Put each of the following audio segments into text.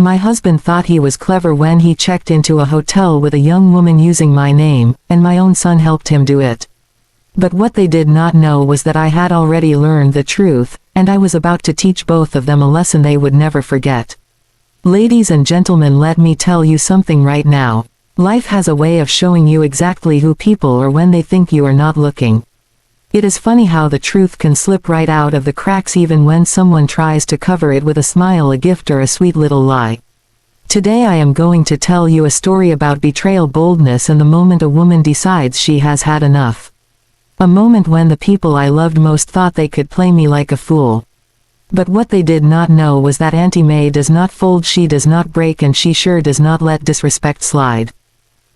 My husband thought he was clever when he checked into a hotel with a young woman using my name, and my own son helped him do it. But what they did not know was that I had already learned the truth, and I was about to teach both of them a lesson they would never forget. Ladies and gentlemen, let me tell you something right now. Life has a way of showing you exactly who people are when they think you are not looking. It is funny how the truth can slip right out of the cracks even when someone tries to cover it with a smile, a gift, or a sweet little lie. Today I am going to tell you a story about betrayal, boldness, and the moment a woman decides she has had enough. A moment when the people I loved most thought they could play me like a fool. But what they did not know was that Auntie Mae does not fold, she does not break, and she sure does not let disrespect slide.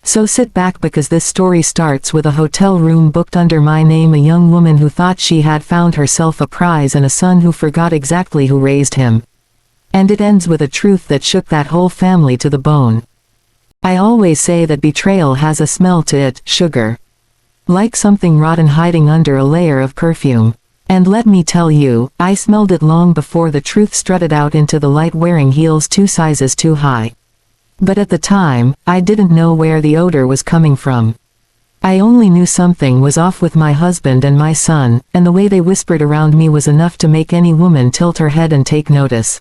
So sit back, because this story starts with a hotel room booked under my name, a young woman who thought she had found herself a prize, and a son who forgot exactly who raised him. And it ends with a truth that shook that whole family to the bone. I always say that betrayal has a smell to it, sugar. Like something rotten hiding under a layer of perfume. And let me tell you, I smelled it long before the truth strutted out into the light wearing heels 2 sizes too high. But at the time, I didn't know where the odor was coming from. I only knew something was off with my husband and my son, and the way they whispered around me was enough to make any woman tilt her head and take notice.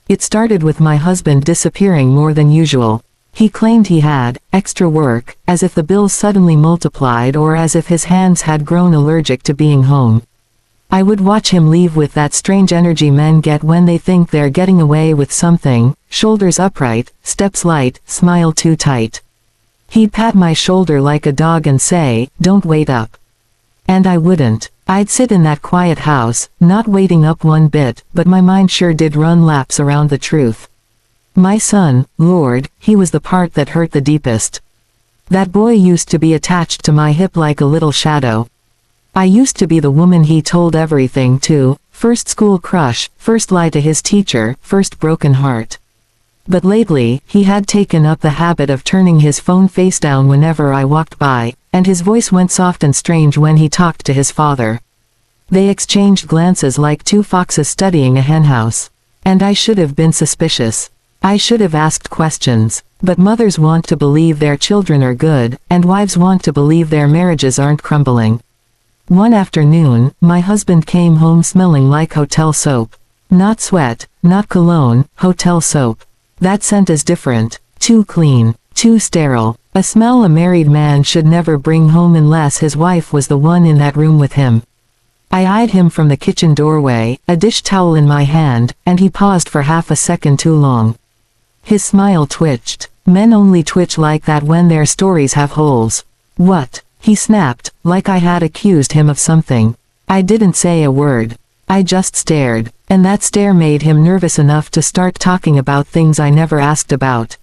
It started with my husband disappearing more than usual. He claimed he had extra work, as if the bills suddenly multiplied or as if his hands had grown allergic to being home. I would watch him leave with that strange energy men get when they think they're getting away with something, shoulders upright, steps light, smile too tight. He'd pat my shoulder like a dog and say, "Don't wait up." And I wouldn't. I'd sit in that quiet house, not waiting up one bit, but my mind sure did run laps around the truth. My son, Lord, he was the part that hurt the deepest. That boy used to be attached to my hip like a little shadow. I used to be the woman he told everything to, first school crush, first lie to his teacher, first broken heart. But lately, he had taken up the habit of turning his phone face down whenever I walked by, and his voice went soft and strange when he talked to his father. They exchanged glances like 2 foxes studying a henhouse. And I should have been suspicious. I should have asked questions. But mothers want to believe their children are good, and wives want to believe their marriages aren't crumbling. One afternoon, my husband came home smelling like hotel soap. Not sweat, not cologne, hotel soap. That scent is different. Too clean, too sterile. A smell a married man should never bring home unless his wife was the one in that room with him. I eyed him from the kitchen doorway, a dish towel in my hand, and he paused for half a second too long. His smile twitched. Men only twitch like that when their stories have holes. What? He snapped, like I had accused him of something. I didn't say a word. I just stared, and that stare made him nervous enough to start talking about things I never asked about.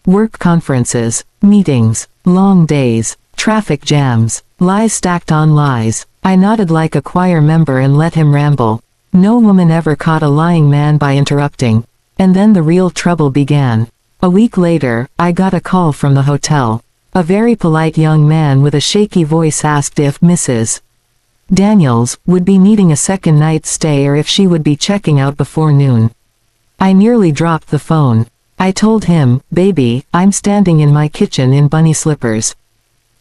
Work conferences, meetings, long days, traffic jams, lies stacked on lies. I nodded like a choir member and let him ramble. No woman ever caught a lying man by interrupting. And then the real trouble began. A week later, I got a call from the hotel. A very polite young man with a shaky voice asked if Mrs. Daniels would be needing a second night's stay or if she would be checking out before noon. I nearly dropped the phone. I told him, "Baby, I'm standing in my kitchen in bunny slippers."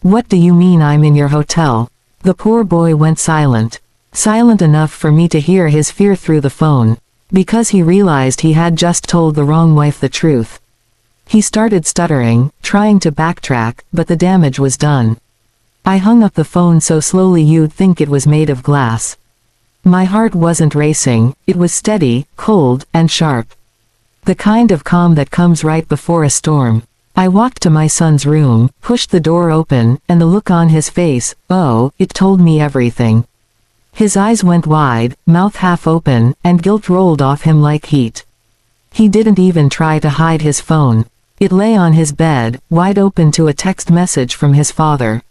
"What do you mean I'm in your hotel?" The poor boy went silent. Silent enough for me to hear his fear through the phone. Because he realized he had just told the wrong wife the truth. He started stuttering, trying to backtrack, but the damage was done. I hung up the phone so slowly you'd think it was made of glass. My heart wasn't racing, it was steady, cold, and sharp. The kind of calm that comes right before a storm. I walked to my son's room, pushed the door open, and the look on his face, oh, it told me everything. His eyes went wide, mouth half open, and guilt rolled off him like heat. He didn't even try to hide his phone. It lay on his bed, wide open to a text message from his father.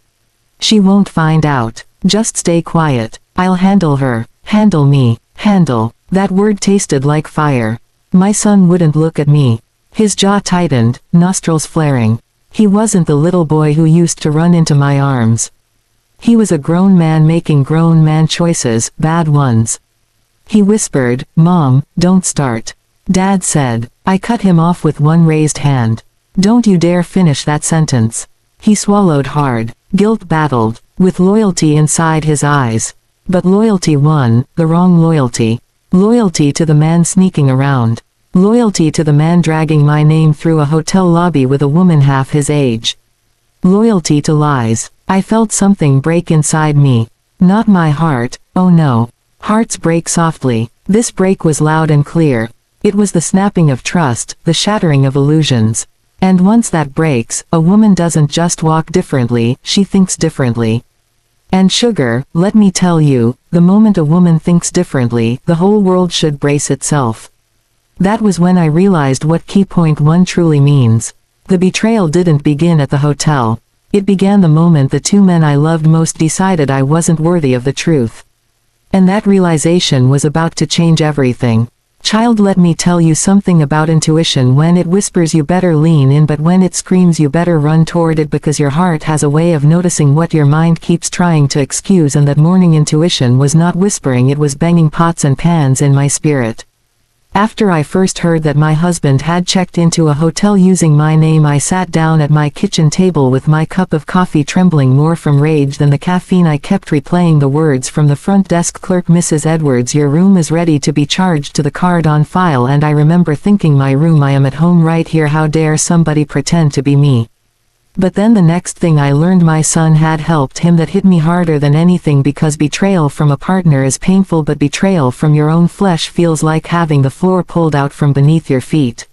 "She won't find out. Just stay quiet. I'll handle her. Handle me. Handle." That word tasted like fire. My son wouldn't look at me. His jaw tightened, nostrils flaring. He wasn't the little boy who used to run into my arms. He was a grown man making grown man choices, bad ones. He whispered, "Mom, don't start. Dad said. I cut him off with one raised hand. Don't you dare finish that sentence. He swallowed hard. Guilt battled, with loyalty inside his eyes. But loyalty won, the wrong loyalty. Loyalty to the man sneaking around. Loyalty to the man dragging my name through a hotel lobby with a woman half his age. Loyalty to lies. I felt something break inside me. Not my heart, oh no. Hearts break softly. This break was loud and clear. It was the snapping of trust, the shattering of illusions. And once that breaks, a woman doesn't just walk differently, she thinks differently. And sugar, let me tell you, the moment a woman thinks differently, the whole world should brace itself. That was when I realized what key point one truly means. The betrayal didn't begin at the hotel. It began the moment the two men I loved most decided I wasn't worthy of the truth. And that realization was about to change everything. Child, let me tell you something about intuition. When it whispers you better lean in, but when it screams you better run toward it, because your heart has a way of noticing what your mind keeps trying to excuse. And that morning intuition was not whispering, it was banging pots and pans in my spirit. After I first heard that my husband had checked into a hotel using my name, I sat down at my kitchen table with my cup of coffee, trembling more from rage than the caffeine. I kept replaying the words from the front desk clerk, Mrs. Edwards, your room is ready to be charged to the card on file. And I remember thinking, my room, I am at home right here, how dare somebody pretend to be me. But then the next thing I learned, my son had helped him. That hit me harder than anything, because betrayal from a partner is painful, but betrayal from your own flesh feels like having the floor pulled out from beneath your feet.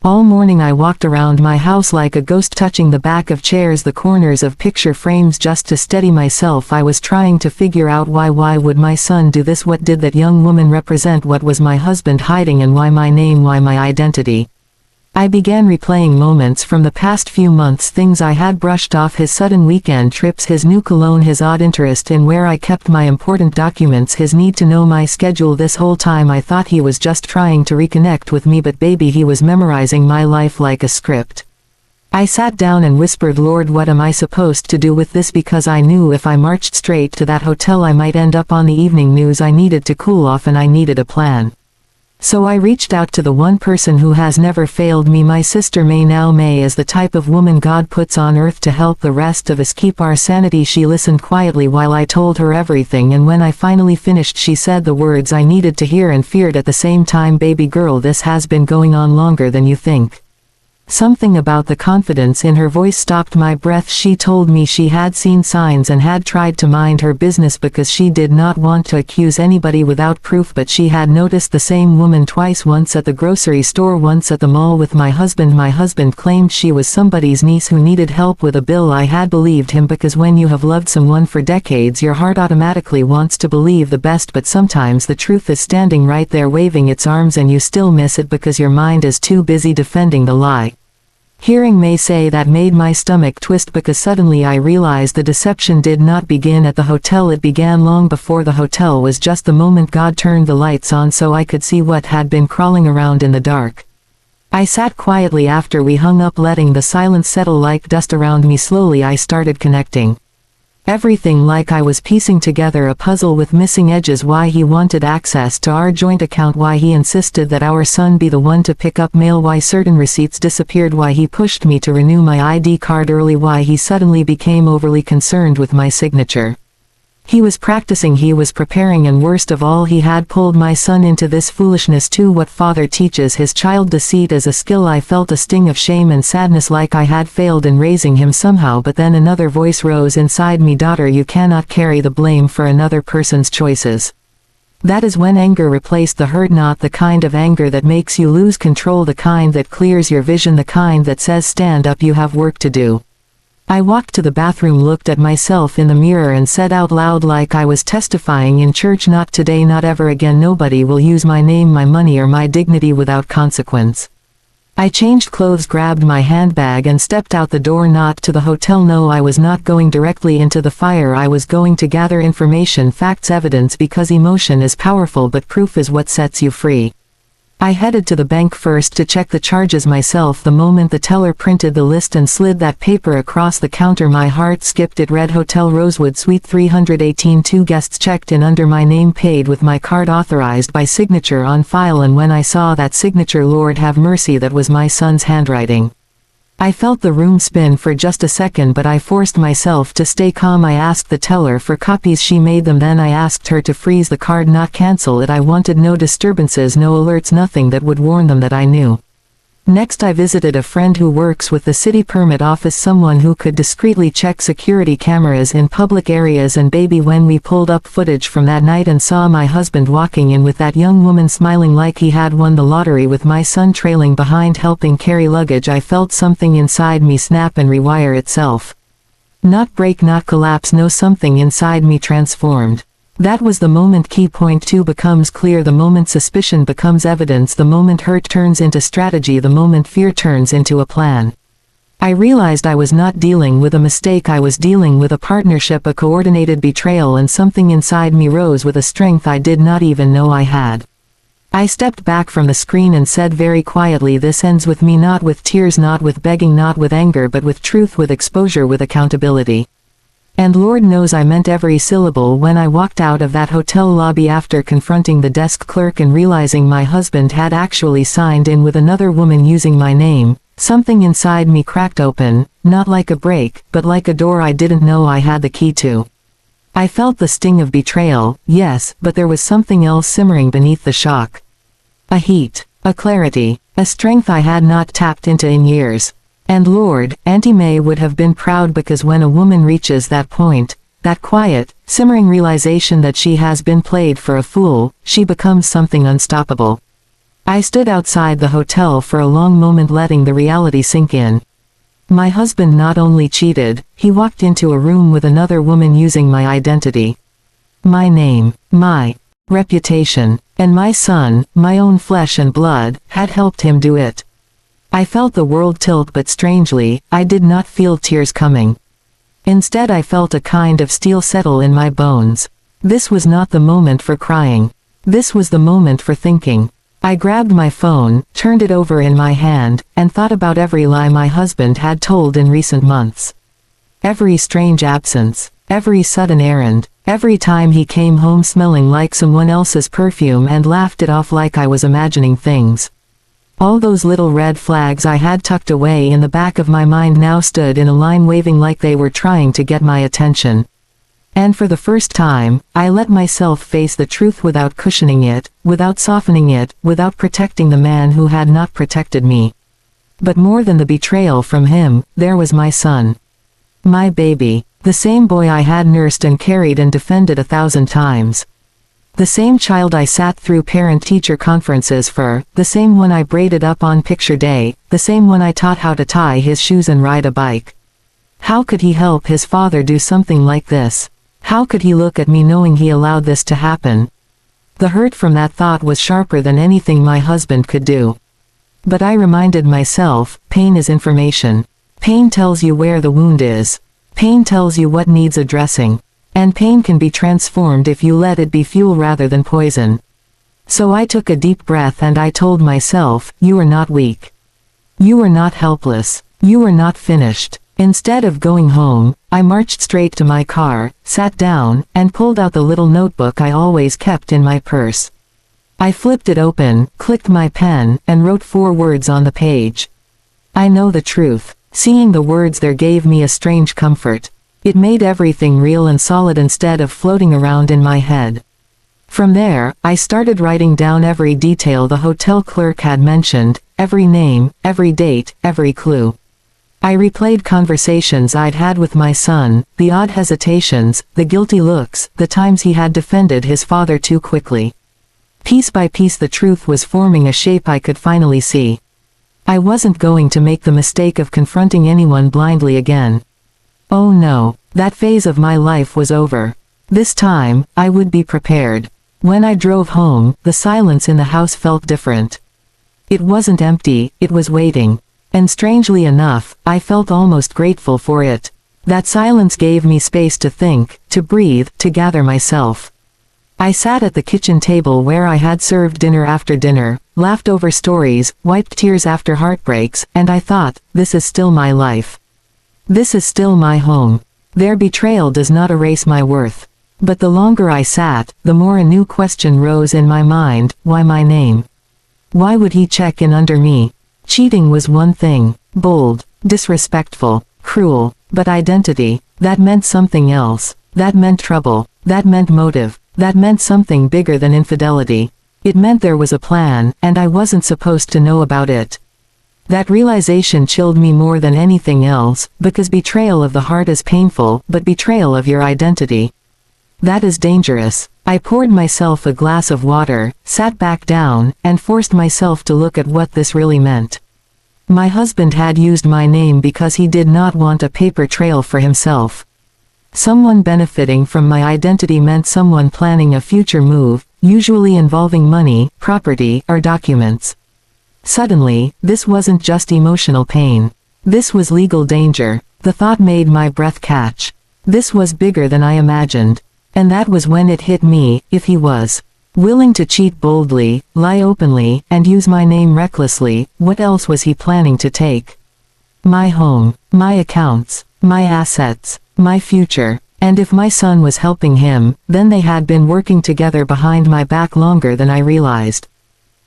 All morning I walked around my house like a ghost, touching the back of chairs, the corners of picture frames, just to steady myself. I was trying to figure out why would my son do this? What did that young woman represent? What was my husband hiding? And why my name? Why my identity? I began replaying moments from the past few months, things I had brushed off: his sudden weekend trips, his new cologne, his odd interest in where I kept my important documents, his need to know my schedule. This whole time I thought he was just trying to reconnect with me, but baby, he was memorizing my life like a script. I sat down and whispered, Lord, what am I supposed to do with this? Because I knew if I marched straight to that hotel I might end up on the evening news. I needed to cool off, and I needed a plan. So I reached out to the one person who has never failed me, my sister May. Now May is the type of woman God puts on earth to help the rest of us keep our sanity. She listened quietly while I told her everything, and when I finally finished she said the words I needed to hear and feared at the same time. Baby girl, this has been going on longer than you think. Something about the confidence in her voice stopped my breath. She told me she had seen signs and had tried to mind her business because she did not want to accuse anybody without proof, but she had noticed the same woman twice, once at the grocery store, once at the mall with my husband. My husband claimed she was somebody's niece who needed help with a bill. I had believed him, because when you have loved someone for decades your heart automatically wants to believe the best, but sometimes the truth is standing right there waving its arms and you still miss it because your mind is too busy defending the lie. Hearing May say that made my stomach twist, because suddenly I realized the deception did not begin at the hotel. It began long before the hotel was just the moment God turned the lights on so I could see what had been crawling around in the dark. I sat quietly after we hung up, letting the silence settle like dust around me. Slowly I started connecting everything, like I was piecing together a puzzle with missing edges. Why he wanted access to our joint account, why he insisted that our son be the one to pick up mail, why certain receipts disappeared, why he pushed me to renew my ID card early, why he suddenly became overly concerned with my signature. He was practicing, he was preparing, and worst of all, he had pulled my son into this foolishness too. What father teaches his child deceit as a skill? I felt a sting of shame and sadness, like I had failed in raising him somehow. But then another voice rose inside me, daughter, you cannot carry the blame for another person's choices. That is when anger replaced the hurt, not the kind of anger that makes you lose control, the kind that clears your vision, the kind that says stand up, you have work to do. I walked to the bathroom, looked at myself in the mirror and said out loud, like I was testifying in church, not today, not ever again. Nobody will use my name, my money, or my dignity without consequence. I changed clothes, grabbed my handbag and stepped out the door. Not to the hotel, no, I was not going directly into the fire. I was going to gather information, facts, evidence, because emotion is powerful but proof is what sets you free. I headed to the bank first to check the charges myself. The moment the teller printed the list and slid that paper across the counter, my heart skipped. It read Hotel Rosewood Suite 318, 2 guests checked in under my name, paid with my card, authorized by signature on file. And when I saw that signature, Lord have mercy, that was my son's handwriting. I felt the room spin for just a second, but I forced myself to stay calm. I asked the teller for copies. She made them. Then I asked her to freeze the card, not cancel it. I wanted no disturbances, no alerts, nothing that would warn them that I knew. Next I visited a friend who works with the city permit office, someone who could discreetly check security cameras in public areas. And baby, when we pulled up footage from that night and saw my husband walking in with that young woman, smiling like he had won the lottery, with my son trailing behind helping carry luggage, I felt something inside me snap and rewire itself. Not break, not collapse, no, something inside me transformed. That was the moment. Key point 2 becomes clear. The moment suspicion becomes evidence. The moment hurt turns into strategy. The moment fear turns into a plan. I realized I was not dealing with a mistake. I was dealing with a partnership, a coordinated betrayal, and something inside me rose with a strength I did not even know I had. I stepped back from the screen and said very quietly, this ends with me, not with tears, not with begging, not with anger, but with truth, with exposure, with accountability. And Lord knows I meant every syllable. When I walked out of that hotel lobby after confronting the desk clerk and realizing my husband had actually signed in with another woman using my name, something inside me cracked open, not like a break, but like a door I didn't know I had the key to. I felt the sting of betrayal, yes, but there was something else simmering beneath the shock. A heat, a clarity, a strength I had not tapped into in years. And Lord, Auntie Mae would have been proud, because when a woman reaches that point, that quiet, simmering realization that she has been played for a fool, she becomes something unstoppable. I stood outside the hotel for a long moment, letting the reality sink in. My husband not only cheated, he walked into a room with another woman using my identity. My name, my reputation, and my son, my own flesh and blood, had helped him do it. I felt the world tilt, but strangely, I did not feel tears coming. Instead I felt a kind of steel settle in my bones. This was not the moment for crying. This was the moment for thinking. I grabbed my phone, turned it over in my hand, and thought about every lie my husband had told in recent months. Every strange absence, every sudden errand, every time he came home smelling like someone else's perfume and laughed it off like I was imagining things. All those little red flags I had tucked away in the back of my mind now stood in a line, waving like they were trying to get my attention. And for the first time, I let myself face the truth without cushioning it, without softening it, without protecting the man who had not protected me. But more than the betrayal from him, there was my son. My baby, the same boy I had nursed and carried and defended 1,000 times. The same child I sat through parent-teacher conferences for, the same one I braided up on picture day, the same one I taught how to tie his shoes and ride a bike. How could he help his father do something like this? How could he look at me knowing he allowed this to happen? The hurt from that thought was sharper than anything my husband could do. But I reminded myself, pain is information. Pain tells you where the wound is. Pain tells you what needs addressing. And pain can be transformed if you let it be fuel rather than poison. So I took a deep breath and I told myself, you are not weak. You are not helpless. You are not finished. Instead of going home, I marched straight to my car, sat down, and pulled out the little notebook I always kept in my purse. I flipped it open, clicked my pen, and wrote 4 words on the page. I know the truth. Seeing the words there gave me a strange comfort. It made everything real and solid instead of floating around in my head. From there, I started writing down every detail the hotel clerk had mentioned, every name, every date, every clue. I replayed conversations I'd had with my son, the odd hesitations, the guilty looks, the times he had defended his father too quickly. Piece by piece the truth was forming a shape I could finally see. I wasn't going to make the mistake of confronting anyone blindly again. Oh no, that phase of my life was over. This time, I would be prepared. When I drove home, the silence in the house felt different. It wasn't empty, it was waiting. And strangely enough, I felt almost grateful for it. That silence gave me space to think, to breathe, to gather myself. I sat at the kitchen table where I had served dinner after dinner, laughed over stories, wiped tears after heartbreaks, and I thought, this is still my life. This is still my home. Their betrayal does not erase my worth. But the longer I sat, the more a new question rose in my mind: why my name? Why would he check in under me? Cheating was one thing, bold, disrespectful, cruel, but identity, that meant something else. That meant trouble. That meant motive. That meant something bigger than infidelity. It meant there was a plan, and I wasn't supposed to know about it. That realization chilled me more than anything else, because betrayal of the heart is painful, but betrayal of your identity, that is dangerous. I poured myself a glass of water, sat back down, and forced myself to look at what this really meant. My husband had used my name because he did not want a paper trail for himself. Someone benefiting from my identity meant someone planning a future move, usually involving money, property, or documents. Suddenly, this wasn't just emotional pain. This was legal danger. The thought made my breath catch. This was bigger than I imagined. And that was when it hit me: if he was willing to cheat boldly, lie openly, and use my name recklessly, what else was he planning to take? My home, my accounts, my assets, my future. And if my son was helping him, then they had been working together behind my back longer than I realized.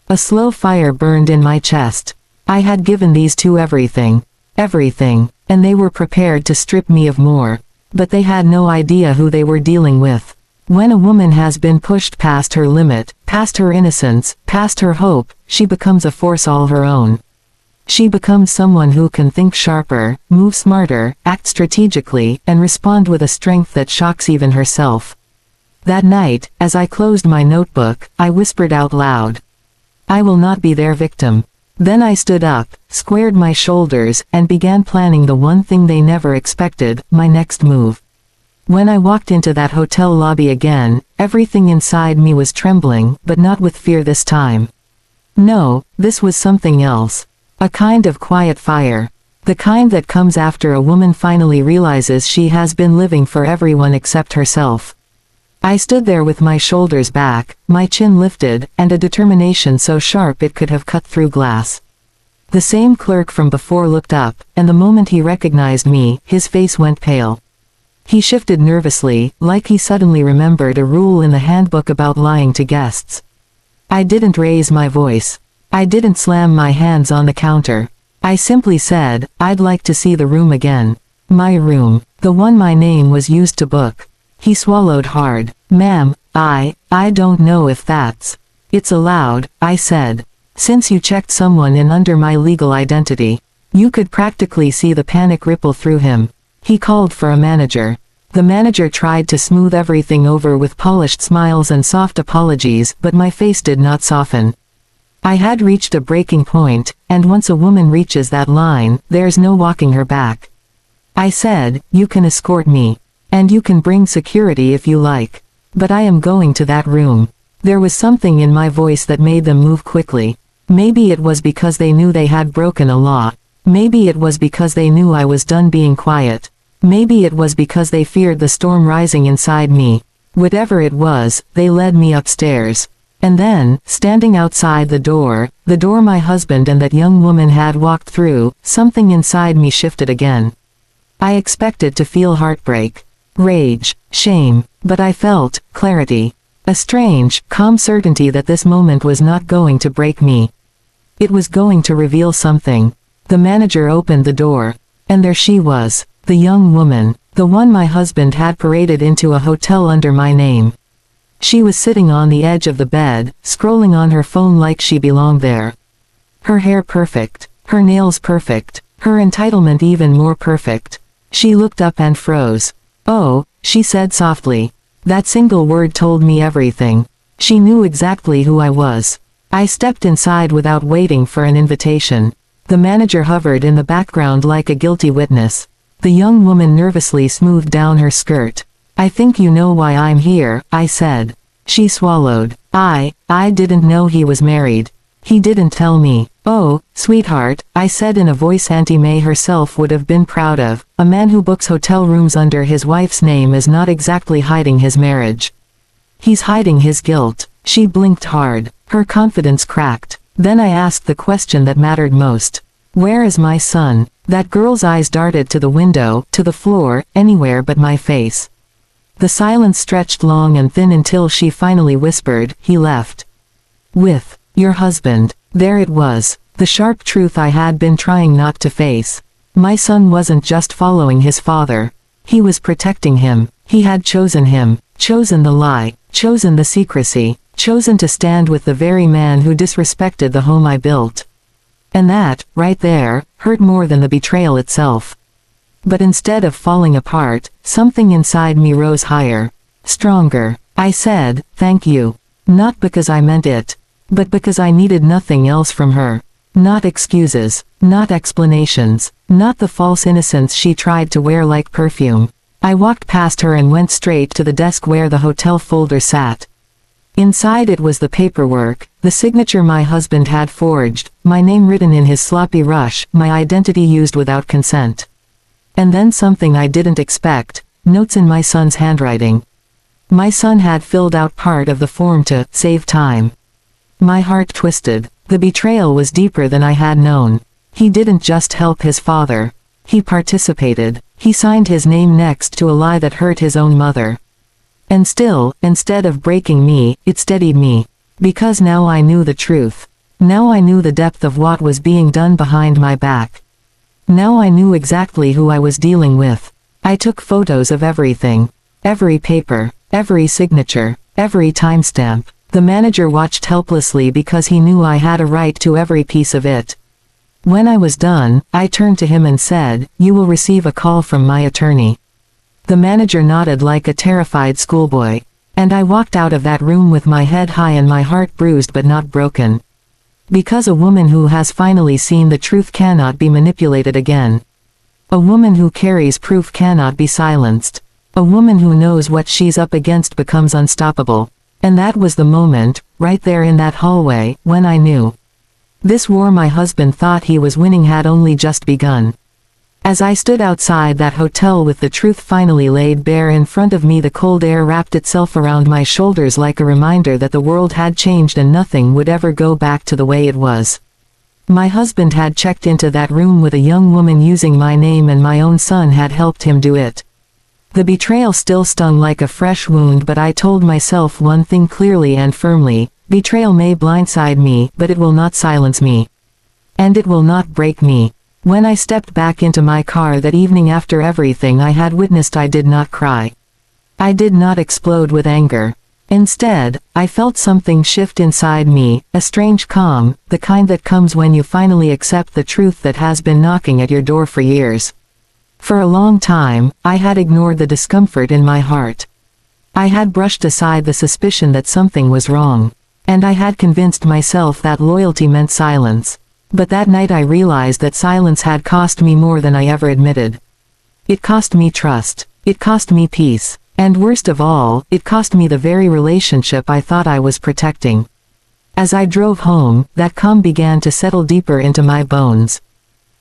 A slow fire burned in my chest. I had given these two everything. Everything. And they were prepared to strip me of more. But they had no idea who they were dealing with. When a woman has been pushed past her limit, past her innocence, past her hope, she becomes a force all her own. She becomes someone who can think sharper, move smarter, act strategically, and respond with a strength that shocks even herself. That night, as I closed my notebook, I whispered out loud, I will not be their victim. Then I stood up, squared my shoulders, and began planning the one thing they never expected: my next move. When I walked into that hotel lobby again, everything inside me was trembling, but not with fear this time. No, this was something else. A kind of quiet fire. The kind that comes after a woman finally realizes she has been living for everyone except herself. I stood there with my shoulders back, my chin lifted, and a determination so sharp it could have cut through glass. The same clerk from before looked up, and the moment he recognized me, his face went pale. He shifted nervously, like he suddenly remembered a rule in the handbook about lying to guests. I didn't raise my voice. I didn't slam my hands on the counter. I simply said, I'd like to see the room again. My room. The one my name was used to book. He swallowed hard. Ma'am, I don't know if that's. It's allowed, I said. Since you checked someone in under my legal identity. You could practically see the panic ripple through him. He called for a manager. The manager tried to smooth everything over with polished smiles and soft apologies, but my face did not soften. I had reached a breaking point, and once a woman reaches that line, there's no walking her back. I said, you can escort me. And you can bring security if you like. But I am going to that room. There was something in my voice that made them move quickly. Maybe it was because they knew they had broken a law. Maybe it was because they knew I was done being quiet. Maybe it was because they feared the storm rising inside me. Whatever it was, they led me upstairs. And then, standing outside the door my husband and that young woman had walked through, something inside me shifted again. I expected to feel heartbreak, rage, shame, but I felt clarity. A strange, calm certainty that this moment was not going to break me. It was going to reveal something. The manager opened the door. And there she was, the young woman, the one my husband had paraded into a hotel under my name. She was sitting on the edge of the bed, scrolling on her phone like she belonged there. Her hair perfect, her nails perfect, her entitlement even more perfect. She looked up and froze. Oh, she said softly. That single word told me everything. She knew exactly who I was. I stepped inside without waiting for an invitation. The manager hovered in the background like a guilty witness. The young woman nervously smoothed down her skirt. I think you know why I'm here, I said. She swallowed. I didn't know he was married. He didn't tell me. Oh, sweetheart, I said in a voice Auntie Mae herself would have been proud of. A man who books hotel rooms under his wife's name is not exactly hiding his marriage. He's hiding his guilt. She blinked hard. Her confidence cracked. Then I asked the question that mattered most. Where is my son? That girl's eyes darted to the window, to the floor, anywhere but my face. The silence stretched long and thin until she finally whispered, "He left. With your husband." There it was, the sharp truth I had been trying not to face. My son wasn't just following his father. He was protecting him. He had chosen him, chosen the lie, chosen the secrecy, chosen to stand with the very man who disrespected the home I built. And that, right there, hurt more than the betrayal itself. But instead of falling apart, something inside me rose higher. Stronger. I said, "Thank you." Not because I meant it, but because I needed nothing else from her. Not excuses, not explanations, not the false innocence she tried to wear like perfume. I walked past her and went straight to the desk where the hotel folder sat. Inside it was the paperwork, the signature my husband had forged, my name written in his sloppy rush, my identity used without consent. And then something I didn't expect, notes in my son's handwriting. My son had filled out part of the form to save time. My heart twisted. The betrayal was deeper than I had known. He didn't just help his father. He participated. He signed his name next to a lie that hurt his own mother. And still, instead of breaking me, it steadied me. Because now I knew the truth. Now I knew the depth of what was being done behind my back. Now I knew exactly who I was dealing with. I took photos of everything. Every paper, every signature, every timestamp. The manager watched helplessly because he knew I had a right to every piece of it. When I was done, I turned to him and said, "You will receive a call from my attorney." The manager nodded like a terrified schoolboy. And I walked out of that room with my head high and my heart bruised but not broken. Because a woman who has finally seen the truth cannot be manipulated again. A woman who carries proof cannot be silenced. A woman who knows what she's up against becomes unstoppable. And that was the moment, right there in that hallway, when I knew. This war my husband thought he was winning had only just begun. As I stood outside that hotel with the truth finally laid bare in front of me, the cold air wrapped itself around my shoulders like a reminder that the world had changed and nothing would ever go back to the way it was. My husband had checked into that room with a young woman using my name, and my own son had helped him do it. The betrayal still stung like a fresh wound, but I told myself one thing clearly and firmly: betrayal may blindside me, but it will not silence me. And it will not break me. When I stepped back into my car that evening after everything I had witnessed, I did not cry. I did not explode with anger. Instead, I felt something shift inside me, a strange calm, the kind that comes when you finally accept the truth that has been knocking at your door for years. For a long time, I had ignored the discomfort in my heart. I had brushed aside the suspicion that something was wrong. And I had convinced myself that loyalty meant silence. But that night I realized that silence had cost me more than I ever admitted. It cost me trust. It cost me peace. And worst of all, it cost me the very relationship I thought I was protecting. As I drove home, that calm began to settle deeper into my bones.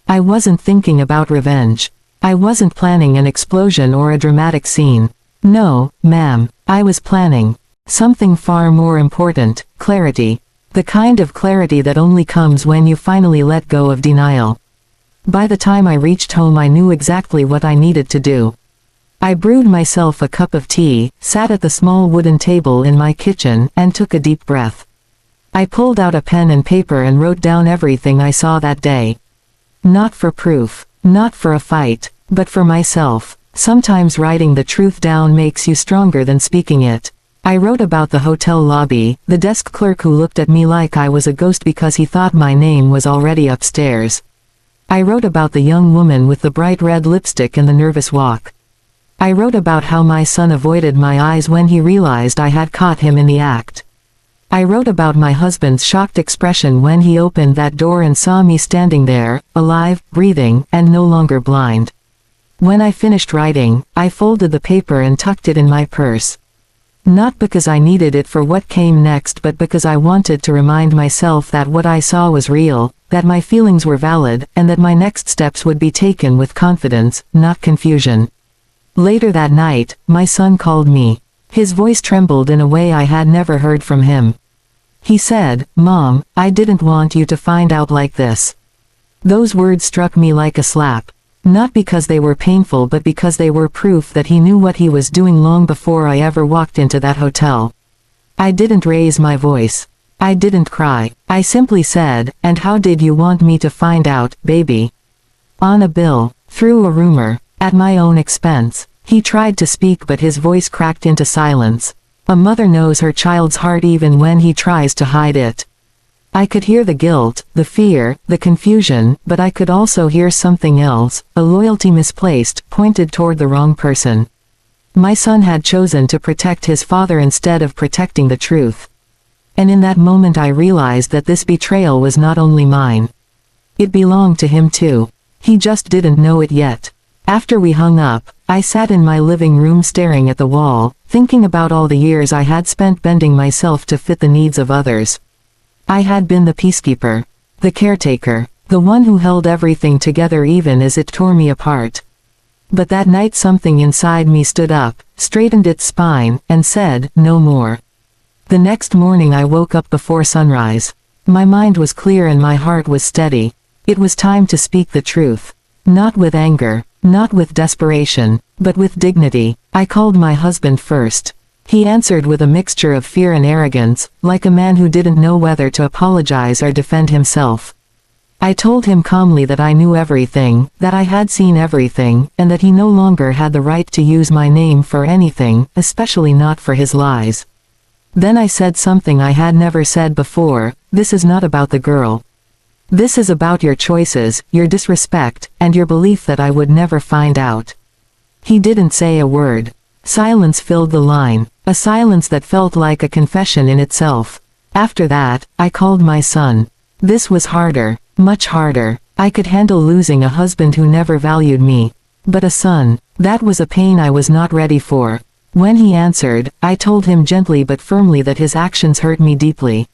I wasn't thinking about revenge. I wasn't planning an explosion or a dramatic scene. No, ma'am, I was planning something far more important: clarity. The kind of clarity that only comes when you finally let go of denial. By the time I reached home, I knew exactly what I needed to do. I brewed myself a cup of tea, sat at the small wooden table in my kitchen, and took a deep breath. I pulled out a pen and paper and wrote down everything I saw that day. Not for proof, not for a fight, but for myself. Sometimes writing the truth down makes you stronger than speaking it. I wrote about the hotel lobby, the desk clerk who looked at me like I was a ghost because he thought my name was already upstairs. I wrote about the young woman with the bright red lipstick and the nervous walk. I wrote about how my son avoided my eyes when he realized I had caught him in the act. I wrote about my husband's shocked expression when he opened that door and saw me standing there, alive, breathing, and no longer blind. When I finished writing, I folded the paper and tucked it in my purse. Not because I needed it for what came next, but because I wanted to remind myself that what I saw was real, that my feelings were valid, and that my next steps would be taken with confidence, not confusion. Later that night, my son called me. His voice trembled in a way I had never heard from him. He said, "Mom, I didn't want you to find out like this." Those words struck me like a slap. Not because they were painful but because they were proof that he knew what he was doing long before I ever walked into that hotel. I didn't raise my voice. I didn't cry. I simply said, "And how did you want me to find out, baby?" On a bill. Through a rumor. At my own expense. He tried to speak but his voice cracked into silence. A mother knows her child's heart even when he tries to hide it. I could hear the guilt, the fear, the confusion, but I could also hear something else, a loyalty misplaced, pointed toward the wrong person. My son had chosen to protect his father instead of protecting the truth. And in that moment I realized that this betrayal was not only mine. It belonged to him too. He just didn't know it yet. After we hung up, I sat in my living room staring at the wall, thinking about all the years I had spent bending myself to fit the needs of others. I had been the peacekeeper, the caretaker, the one who held everything together even as it tore me apart. But that night something inside me stood up, straightened its spine, and said, "No more." The next morning I woke up before sunrise. My mind was clear and my heart was steady. It was time to speak the truth. Not with anger, not with desperation, but with dignity. I called my husband first. He answered with a mixture of fear and arrogance, like a man who didn't know whether to apologize or defend himself. I told him calmly that I knew everything, that I had seen everything, and that he no longer had the right to use my name for anything, especially not for his lies. Then I said something I had never said before: "This is not about the girl. This is about your choices, your disrespect, and your belief that I would never find out." He didn't say a word. Silence filled the line, a silence that felt like a confession in itself. After that, I called my son. This was harder, much harder. I could handle losing a husband who never valued me. But a son, that was a pain I was not ready for. When he answered, I told him gently but firmly that his actions hurt me deeply.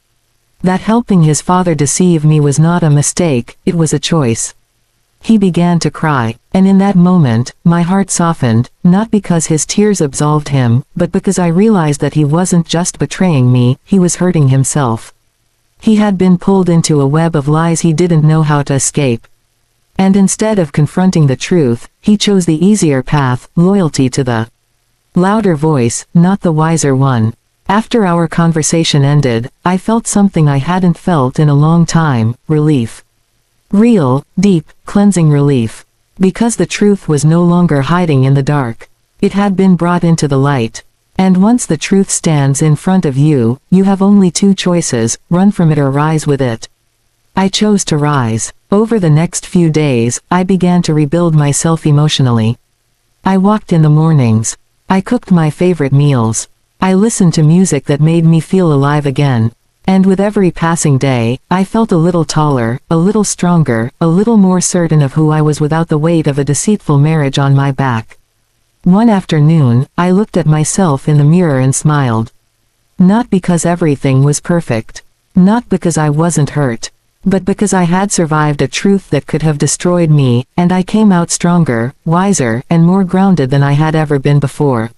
That helping his father deceive me was not a mistake, it was a choice. He began to cry, and in that moment, my heart softened, not because his tears absolved him, but because I realized that he wasn't just betraying me, he was hurting himself. He had been pulled into a web of lies he didn't know how to escape. And instead of confronting the truth, he chose the easier path, loyalty to the louder voice, not the wiser one. After our conversation ended, I felt something I hadn't felt in a long time: relief. Real, deep, cleansing relief. Because the truth was no longer hiding in the dark. It had been brought into the light. And once the truth stands in front of you, you have only two choices: run from it or rise with it. I chose to rise. Over the next few days, I began to rebuild myself emotionally. I walked in the mornings. I cooked my favorite meals. I listened to music that made me feel alive again. And with every passing day, I felt a little taller, a little stronger, a little more certain of who I was without the weight of a deceitful marriage on my back. One afternoon, I looked at myself in the mirror and smiled. Not because everything was perfect. Not because I wasn't hurt. But because I had survived a truth that could have destroyed me, and I came out stronger, wiser, and more grounded than I had ever been before.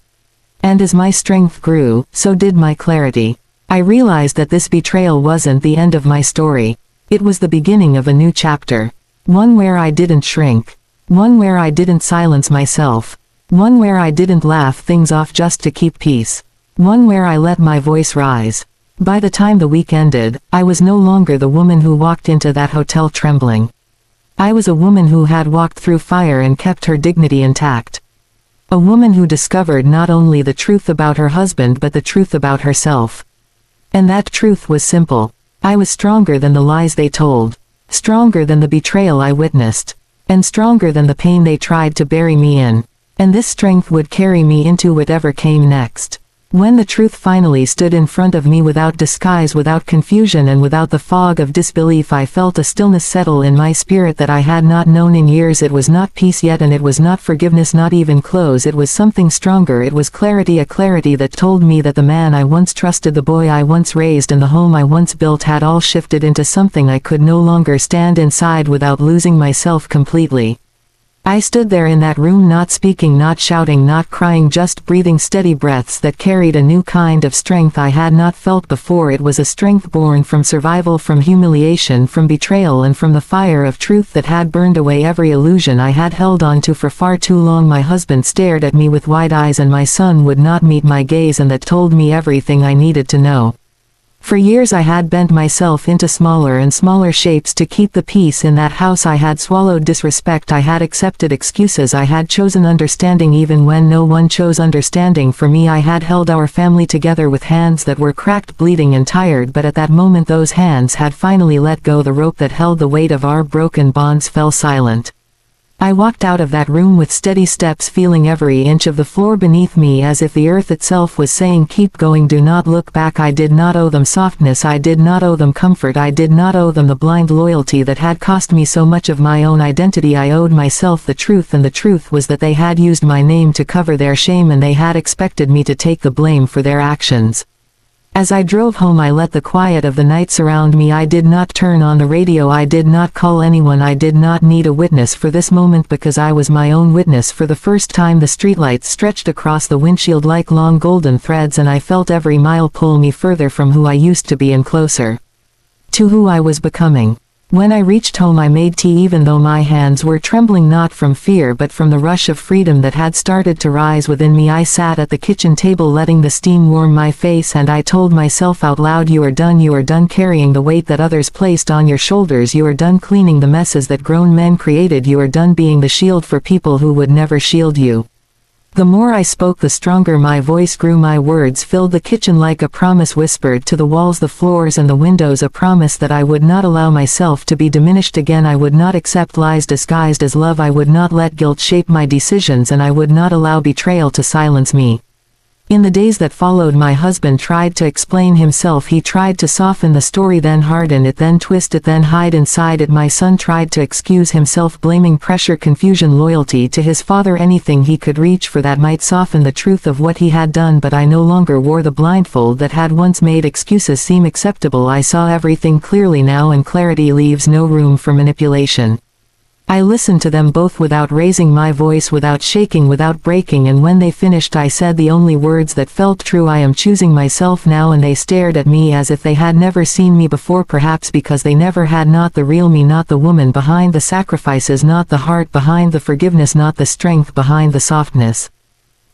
And as my strength grew, so did my clarity. I realized that this betrayal wasn't the end of my story. It was the beginning of a new chapter. One where I didn't shrink. One where I didn't silence myself. One where I didn't laugh things off just to keep peace. One where I let my voice rise. By the time the week ended, I was no longer the woman who walked into that hotel trembling. I was a woman who had walked through fire and kept her dignity intact. A woman who discovered not only the truth about her husband but the truth about herself. And that truth was simple. I was stronger than the lies they told. Stronger than the betrayal I witnessed. And stronger than the pain they tried to bury me in. And this strength would carry me into whatever came next. When the truth finally stood in front of me without disguise, without confusion, and without the fog of disbelief, I felt a stillness settle in my spirit that I had not known in years. It was not peace yet, and it was not forgiveness, not even close. It was something stronger. It was clarity, a clarity that told me that the man I once trusted, the boy I once raised, and the home I once built had all shifted into something I could no longer stand inside without losing myself completely. I stood there in that room, not speaking, not shouting, not crying, just breathing steady breaths that carried a new kind of strength I had not felt before. It was a strength born from survival, from humiliation, from betrayal, and from the fire of truth that had burned away every illusion I had held on to for far too long. My husband stared at me with wide eyes, and my son would not meet my gaze, and that told me everything I needed to know. For years I had bent myself into smaller and smaller shapes to keep the peace in that house. I had swallowed disrespect, I had accepted excuses, I had chosen understanding even when no one chose understanding for me. I had held our family together with hands that were cracked, bleeding, and tired, but at that moment those hands had finally let go. The rope that held the weight of our broken bonds fell silent. I walked out of that room with steady steps, feeling every inch of the floor beneath me as if the earth itself was saying, keep going, do not look back. I did not owe them softness, I did not owe them comfort, I did not owe them the blind loyalty that had cost me so much of my own identity. I owed myself the truth, and the truth was that they had used my name to cover their shame, and they had expected me to take the blame for their actions. As I drove home, I let the quiet of the night surround me. I did not turn on the radio, I did not call anyone, I did not need a witness for this moment because I was my own witness. For the first time the streetlights stretched across the windshield like long golden threads, and I felt every mile pull me further from who I used to be and closer to who I was becoming. When I reached home I made tea, even though my hands were trembling, not from fear but from the rush of freedom that had started to rise within me. I sat at the kitchen table letting the steam warm my face, and I told myself out loud, you are done carrying the weight that others placed on your shoulders, you are done cleaning the messes that grown men created, you are done being the shield for people who would never shield you. The more I spoke, the stronger my voice grew. My words filled the kitchen like a promise whispered to the walls, the floors, and the windows, a promise that I would not allow myself to be diminished again. I would not accept lies disguised as love, I would not let guilt shape my decisions, and I would not allow betrayal to silence me. In the days that followed, my husband tried to explain himself. He tried to soften the story, then harden it, then twist it, then hide inside it. My son tried to excuse himself, blaming pressure, confusion, loyalty to his father, anything he could reach for that might soften the truth of what he had done. But I no longer wore the blindfold that had once made excuses seem acceptable. I saw everything clearly now, and clarity leaves no room for manipulation. I listened to them both without raising my voice, without shaking, without breaking, and when they finished I said the only words that felt true, I am choosing myself now. And they stared at me as if they had never seen me before, perhaps because they never had. Not the real me, not the woman behind the sacrifices, not the heart behind the forgiveness, not the strength behind the softness.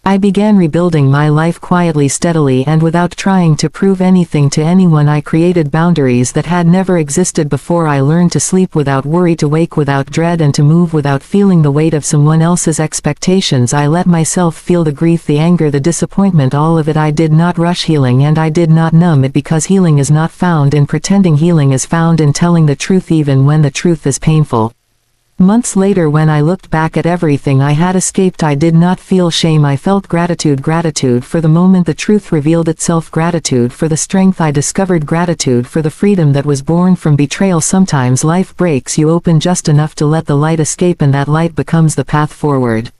I began rebuilding my life quietly, steadily, and without trying to prove anything to anyone. I created boundaries that had never existed before. I learned to sleep without worry, to wake without dread, and to move without feeling the weight of someone else's expectations. I let myself feel the grief, the anger, the disappointment, all of it. I did not rush healing, and I did not numb it, because healing is not found in pretending. Healing is found in telling the truth, even when the truth is painful. Months later, when I looked back at everything I had escaped, I did not feel shame. I felt gratitude. Gratitude for the moment the truth revealed itself. Gratitude for the strength I discovered. Gratitude for the freedom that was born from betrayal. Sometimes life breaks you open just enough to let the light escape, and that light becomes the path forward.